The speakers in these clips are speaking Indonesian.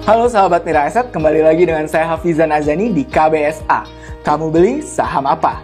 Halo sahabat Mira Aset, kembali lagi dengan saya Hafizan Azani di KBSA. Kamu beli saham apa?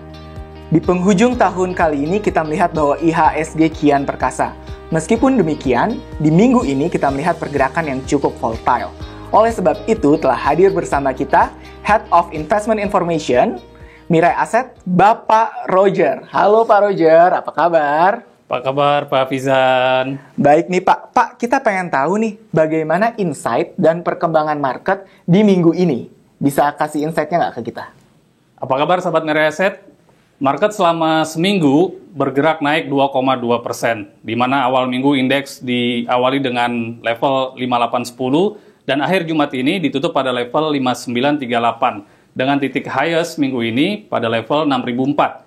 Di penghujung tahun kali ini kita melihat bahwa IHSG kian perkasa. Meskipun demikian, di minggu ini kita melihat pergerakan yang cukup volatile. Oleh sebab itu telah hadir bersama kita Head of Investment Information Mira Aset, Bapak Roger. Halo Pak Roger, apa kabar? Apa kabar Pak Fizan? Baik nih Pak. Pak, kita pengen tahu nih bagaimana insight dan perkembangan market di minggu ini. Bisa kasih insight-nya nggak ke kita? Apa kabar sahabat Mira Asset? Market selama seminggu bergerak naik 2,2%, di mana awal minggu indeks diawali dengan level 5810 dan akhir Jumat ini ditutup pada level 5938 dengan titik highest minggu ini pada level 6004.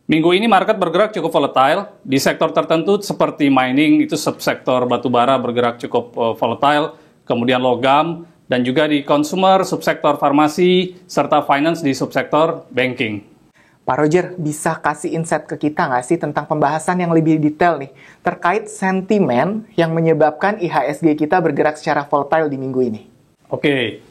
Minggu ini market bergerak cukup volatile. Di sektor tertentu seperti mining, itu subsektor batubara bergerak cukup volatile, kemudian logam, dan juga di consumer, subsektor farmasi, serta finance di subsektor banking. Pak Roger, bisa kasih insight ke kita nggak sih tentang pembahasan yang lebih detail nih, terkait sentimen yang menyebabkan IHSG kita bergerak secara volatile di minggu ini? Oke.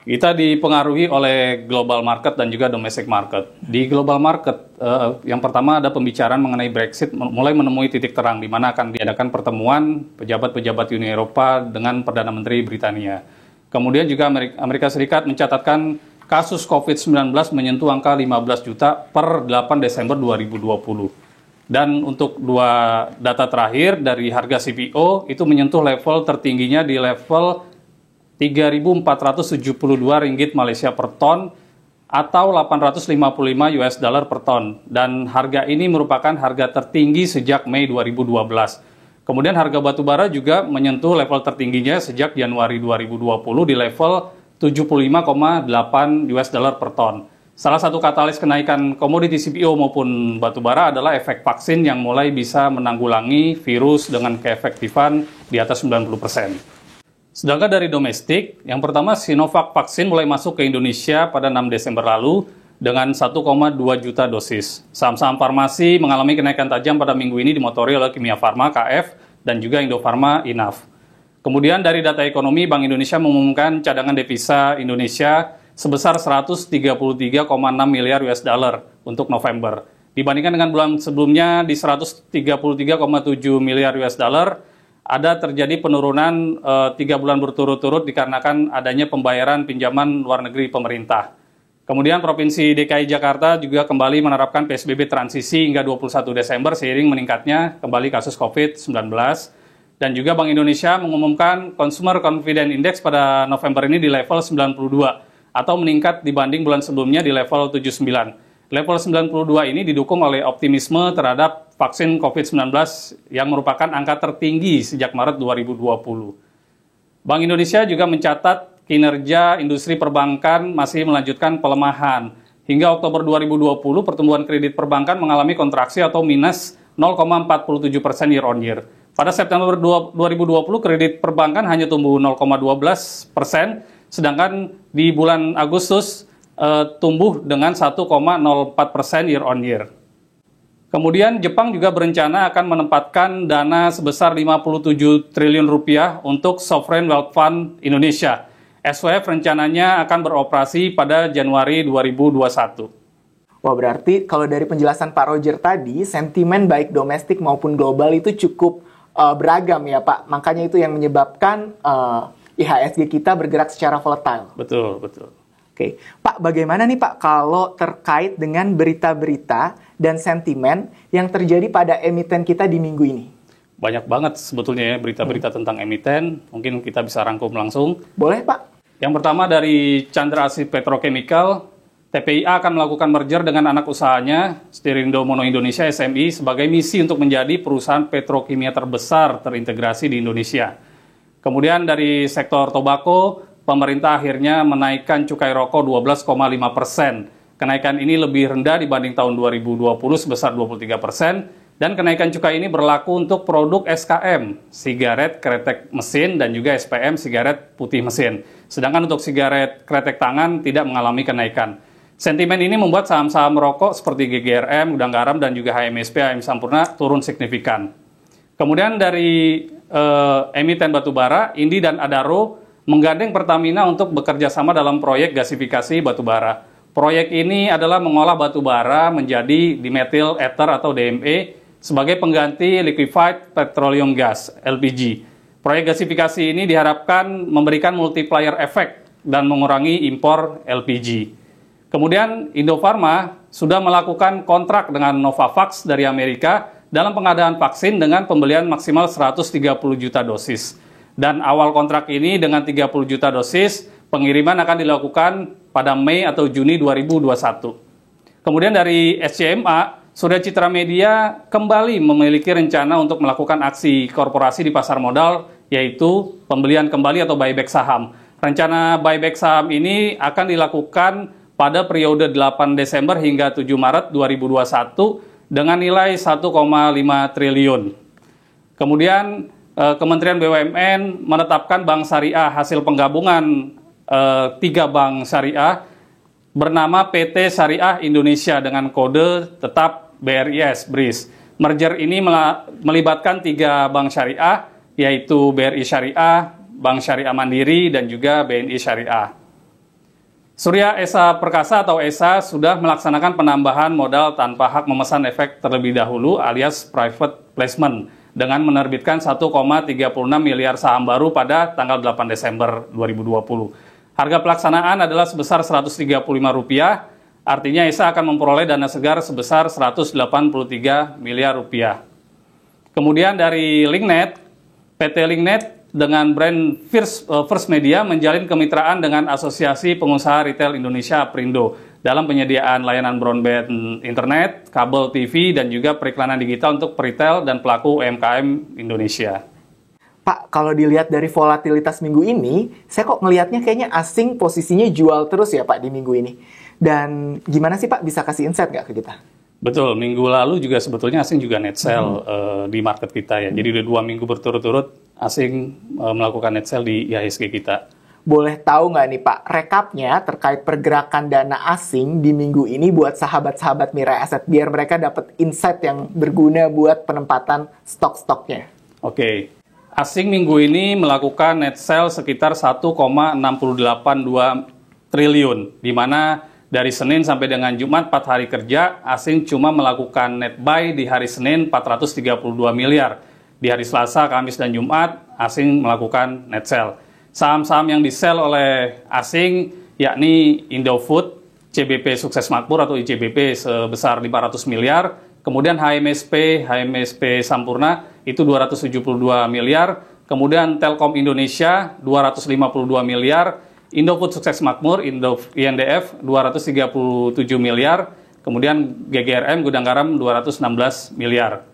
Kita dipengaruhi oleh global market dan juga domestic market. Di global market, yang pertama ada pembicaraan mengenai Brexit mulai menemui titik terang, di mana akan diadakan pertemuan pejabat-pejabat Uni Eropa dengan Perdana Menteri Britania. Kemudian juga Amerika Serikat mencatatkan kasus COVID-19 menyentuh angka 15 juta per 8 Desember 2020. Dan untuk dua data terakhir dari harga CPO, itu menyentuh level tertingginya di level 3.472 ringgit Malaysia per ton atau 855 US dollar per ton, dan harga ini merupakan harga tertinggi sejak Mei 2012. Kemudian harga batubara juga menyentuh level tertingginya sejak Januari 2020 di level 75,8 US dollar per ton. Salah satu katalis kenaikan komoditi CPO maupun batubara adalah efek vaksin yang mulai bisa menanggulangi virus dengan keefektifan di atas 90%. Sedangkan dari domestik, yang pertama Sinovac vaksin mulai masuk ke Indonesia pada 6 Desember lalu dengan 1,2 juta dosis. Saham-saham farmasi mengalami kenaikan tajam pada minggu ini dimotori oleh Kimia Farma, KF, dan juga Indofarma, INAF. Kemudian dari data ekonomi, Bank Indonesia mengumumkan cadangan devisa Indonesia sebesar 133,6 miliar US dollar untuk November. Dibandingkan dengan bulan sebelumnya di 133,7 miliar US dollar, ada terjadi penurunan 3 bulan berturut-turut dikarenakan adanya pembayaran pinjaman luar negeri pemerintah. Kemudian Provinsi DKI Jakarta juga kembali menerapkan PSBB transisi hingga 21 Desember seiring meningkatnya kembali kasus COVID-19. Dan juga Bank Indonesia mengumumkan Consumer Confidence Index pada November ini di level 92 atau meningkat dibanding bulan sebelumnya di level 79. Level 92 ini didukung oleh optimisme terhadap vaksin COVID-19 yang merupakan angka tertinggi sejak Maret 2020. Bank Indonesia juga mencatat kinerja industri perbankan masih melanjutkan pelemahan. Hingga Oktober 2020, pertumbuhan kredit perbankan mengalami kontraksi atau minus 0,47% year on year. Pada September 2020, kredit perbankan hanya tumbuh 0,12%, sedangkan di bulan Agustus tumbuh dengan 1,04% year on year. Kemudian Jepang juga berencana akan menempatkan dana sebesar 57 triliun rupiah untuk Sovereign Wealth Fund Indonesia. SWF rencananya akan beroperasi pada Januari 2021. Wah, berarti kalau dari penjelasan Pak Roger tadi, sentimen baik domestik maupun global itu cukup beragam ya Pak. Makanya itu yang menyebabkan IHSG kita bergerak secara volatile. Betul, betul. Oke, Pak, bagaimana nih Pak kalau terkait dengan berita-berita dan sentimen yang terjadi pada emiten kita di minggu ini? Banyak banget sebetulnya ya berita-berita tentang emiten, mungkin kita bisa rangkum langsung. Boleh Pak. Yang pertama dari Chandra Asri Petrochemical, TPIA akan melakukan merger dengan anak usahanya, Sterindo Mono Indonesia SMI, sebagai misi untuk menjadi perusahaan petrokimia terbesar terintegrasi di Indonesia. Kemudian dari sektor tobacco, pemerintah akhirnya menaikkan cukai rokok 12,5%. Kenaikan ini lebih rendah dibanding tahun 2020 sebesar 23%, dan kenaikan cukai ini berlaku untuk produk SKM, sigaret kretek mesin, dan juga SPM, sigaret putih mesin. Sedangkan untuk sigaret kretek tangan tidak mengalami kenaikan. Sentimen ini membuat saham-saham rokok seperti GGRM, Gudang Garam, dan juga HMSP, HM Sampurna turun signifikan. Kemudian dari emiten batubara, Indi dan Adaro menggandeng Pertamina untuk bekerja sama dalam proyek gasifikasi batubara. Proyek ini adalah mengolah batubara menjadi dimethyl ether atau DME sebagai pengganti liquefied petroleum gas (LPG). Proyek gasifikasi ini diharapkan memberikan multiplier effect dan mengurangi impor LPG. Kemudian Indofarma sudah melakukan kontrak dengan Novavax dari Amerika dalam pengadaan vaksin dengan pembelian maksimal 130 juta dosis. Dan awal kontrak ini dengan 30 juta dosis, pengiriman akan dilakukan pada Mei atau Juni 2021. Kemudian dari SCMA, Surya Citra Media kembali memiliki rencana untuk melakukan aksi korporasi di pasar modal, yaitu pembelian kembali atau buyback saham. Rencana buyback saham ini akan dilakukan pada periode 8 Desember hingga 7 Maret 2021 dengan nilai 1,5 triliun. Kemudian Kementerian BUMN menetapkan bank syariah hasil penggabungan 3 bank syariah bernama PT Syariah Indonesia dengan kode tetap BRIS. Merger ini melibatkan 3 bank syariah, yaitu BRI Syariah, Bank Syariah Mandiri, dan juga BNI Syariah. Surya Esa Perkasa atau ESA sudah melaksanakan penambahan modal tanpa hak memesan efek terlebih dahulu alias private placement dengan menerbitkan 1,36 miliar saham baru pada tanggal 8 Desember 2020. Harga pelaksanaan adalah sebesar Rp135, artinya ESA akan memperoleh dana segar sebesar Rp183 miliar. Kemudian dari Linknet, PT Linknet dengan brand First Media menjalin kemitraan dengan Asosiasi Pengusaha Retail Indonesia Aprindo dalam penyediaan layanan broadband internet, kabel TV, dan juga periklanan digital untuk peritel dan pelaku UMKM Indonesia. Pak, kalau dilihat dari volatilitas minggu ini, saya kok ngelihatnya kayaknya asing posisinya jual terus ya Pak di minggu ini. Dan gimana sih Pak, bisa kasih insight nggak ke kita? Betul, minggu lalu juga sebetulnya asing juga net sell di market kita ya. Jadi udah 2 minggu berturut-turut asing melakukan net sell di IHSG kita. Boleh tahu nggak nih Pak, rekapnya terkait pergerakan dana asing di minggu ini buat sahabat-sahabat Mirai Asset, biar mereka dapat insight yang berguna buat penempatan stok-stoknya. Oke, asing minggu ini melakukan net sell sekitar 1,682 triliun, di mana dari Senin sampai dengan Jumat 4 hari kerja, asing cuma melakukan net buy di hari Senin 432 miliar. Di hari Selasa, Kamis, dan Jumat, asing melakukan net sell. Saham-saham yang di-sell oleh asing yakni Indofood, CBP Sukses Makmur atau ICBP sebesar 500 miliar, kemudian HMSP Sampurna itu 272 miliar, kemudian Telkom Indonesia 252 miliar, Indofood Sukses Makmur, INDF 237 miliar, kemudian GGRM Gudang Garam 216 miliar.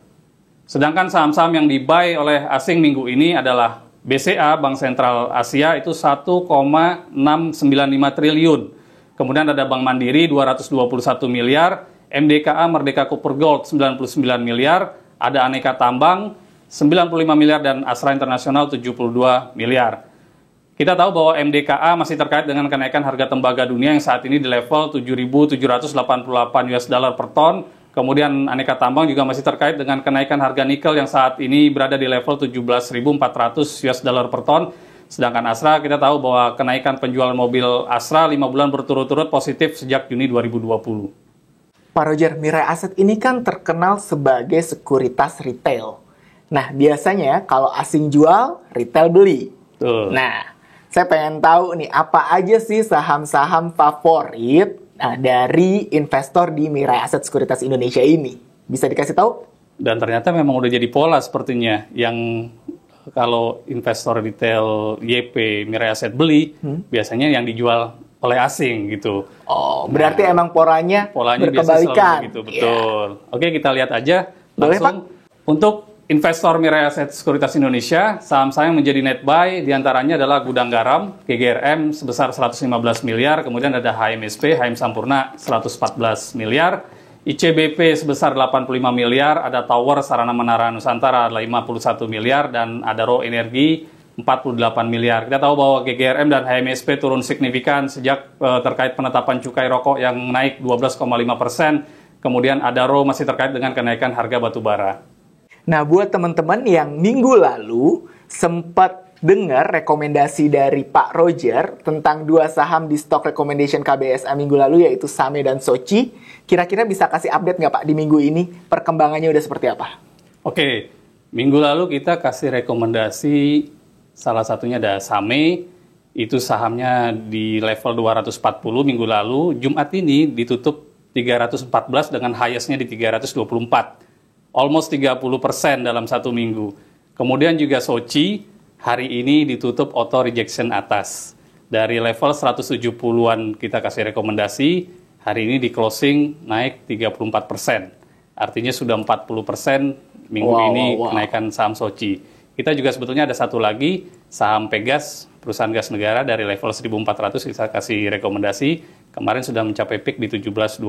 Sedangkan saham-saham yang di-buy oleh asing minggu ini adalah BCA, Bank Sentral Asia, itu 1,695 triliun. Kemudian ada Bank Mandiri 221 miliar, MDKA Merdeka Copper Gold 99 miliar, ada Aneka Tambang 95 miliar, dan Astra Internasional 72 miliar. Kita tahu bahwa MDKA masih terkait dengan kenaikan harga tembaga dunia yang saat ini di level 7.788 US dollar per ton. Kemudian Aneka Tambang juga masih terkait dengan kenaikan harga nikel yang saat ini berada di level 17.400 US dollar per ton. Sedangkan Astra, kita tahu bahwa kenaikan penjualan mobil Astra 5 bulan berturut-turut positif sejak Juni 2020. Pak Roger, Mirai Asset ini kan terkenal sebagai sekuritas retail. Nah, biasanya kalau asing jual, retail beli. Tuh. Nah, saya pengen tahu nih, apa aja sih saham-saham favorit dari investor di Mirai Asset Sekuritas Indonesia ini? Bisa dikasih tahu? Dan ternyata memang udah jadi pola sepertinya, yang kalau investor retail YP Mirai Asset beli, biasanya yang dijual oleh asing gitu. Oh, berarti emang polanya berkebalikan. Gitu, betul. Yeah. Oke, kita lihat aja Boleh, langsung. Pak? Untuk investor Mirai Asset Sekuritas Indonesia, saham-saham yang menjadi net buy diantaranya adalah Gudang Garam, GGRM sebesar 115 miliar, kemudian ada HMSP, HM Sampurna 114 miliar, ICBP sebesar 85 miliar, ada Tower Sarana Menara Nusantara 51 miliar, dan Adaro Energi 48 miliar. Kita tahu bahwa GGRM dan HMSP turun signifikan sejak terkait penetapan cukai rokok yang naik 12,5%, kemudian Adaro masih terkait dengan kenaikan harga batu bara. Nah, buat teman-teman yang minggu lalu sempat dengar rekomendasi dari Pak Roger tentang dua saham di stock recommendation KBSA minggu lalu, yaitu Same dan Soci. Kira-kira bisa kasih update nggak Pak di minggu ini? Perkembangannya udah seperti apa? Oke, minggu lalu kita kasih rekomendasi, salah satunya ada Same, itu sahamnya di level 240 minggu lalu. Jumat ini ditutup 314 dengan highest-nya di 324. Almost 30% dalam satu minggu. Kemudian juga Soci, hari ini ditutup auto rejection atas. Dari level 170-an kita kasih rekomendasi, hari ini di closing naik 34%. Artinya sudah 40% minggu ini kenaikan saham Soci. Kita juga sebetulnya ada satu lagi, saham Pegas, perusahaan gas negara, dari level 1.400 kita kasih rekomendasi. Kemarin sudah mencapai peak di 17.25.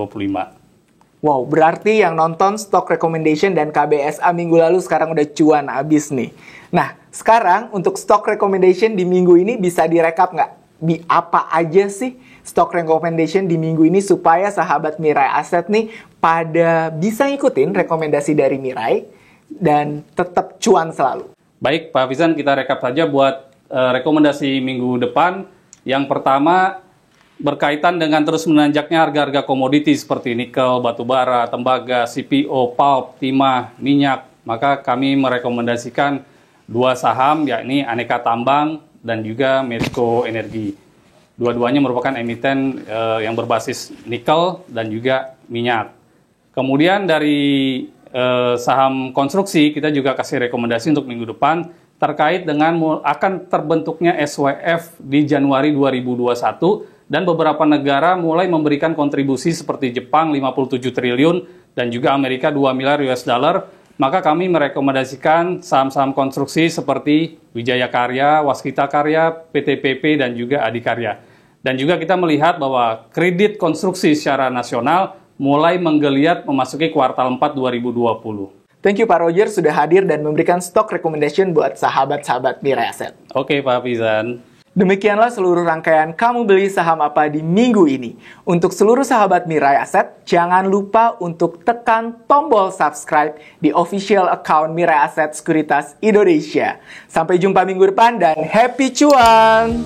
Wow, berarti yang nonton stock recommendation dan KBSA minggu lalu sekarang udah cuan abis nih. Nah, sekarang untuk stock recommendation di minggu ini bisa direkap nggak? Di apa aja sih stock recommendation di minggu ini supaya sahabat Mirai Aset nih pada bisa ngikutin rekomendasi dari Mirai dan tetap cuan selalu. Baik, Pak Hafizan, kita rekap saja buat rekomendasi minggu depan. Yang pertama, berkaitan dengan terus menanjaknya harga-harga komoditi seperti nikel, batu bara, tembaga, CPO, pulp, timah, minyak, maka kami merekomendasikan dua saham, yakni Aneka Tambang dan juga Medco Energi. Dua-duanya merupakan emiten yang berbasis nikel dan juga minyak. Kemudian dari saham konstruksi, kita juga kasih rekomendasi untuk minggu depan terkait dengan akan terbentuknya SWF di Januari 2021, dan beberapa negara mulai memberikan kontribusi seperti Jepang 57 triliun dan juga Amerika 2 miliar US dollar, maka kami merekomendasikan saham-saham konstruksi seperti Wijaya Karya, Waskita Karya, PTPP, dan juga Adikarya. Dan juga kita melihat bahwa kredit konstruksi secara nasional mulai menggeliat memasuki kuartal 4 2020. Thank you Pak Roger sudah hadir dan memberikan stock recommendation buat sahabat-sahabat Mirai Aset. Oke Pak Hafizan. Demikianlah seluruh rangkaian Kamu Beli Saham Apa di minggu ini. Untuk seluruh sahabat Mirai Aset, jangan lupa untuk tekan tombol subscribe di official account Mirai Aset Sekuritas Indonesia. Sampai jumpa minggu depan dan happy cuan!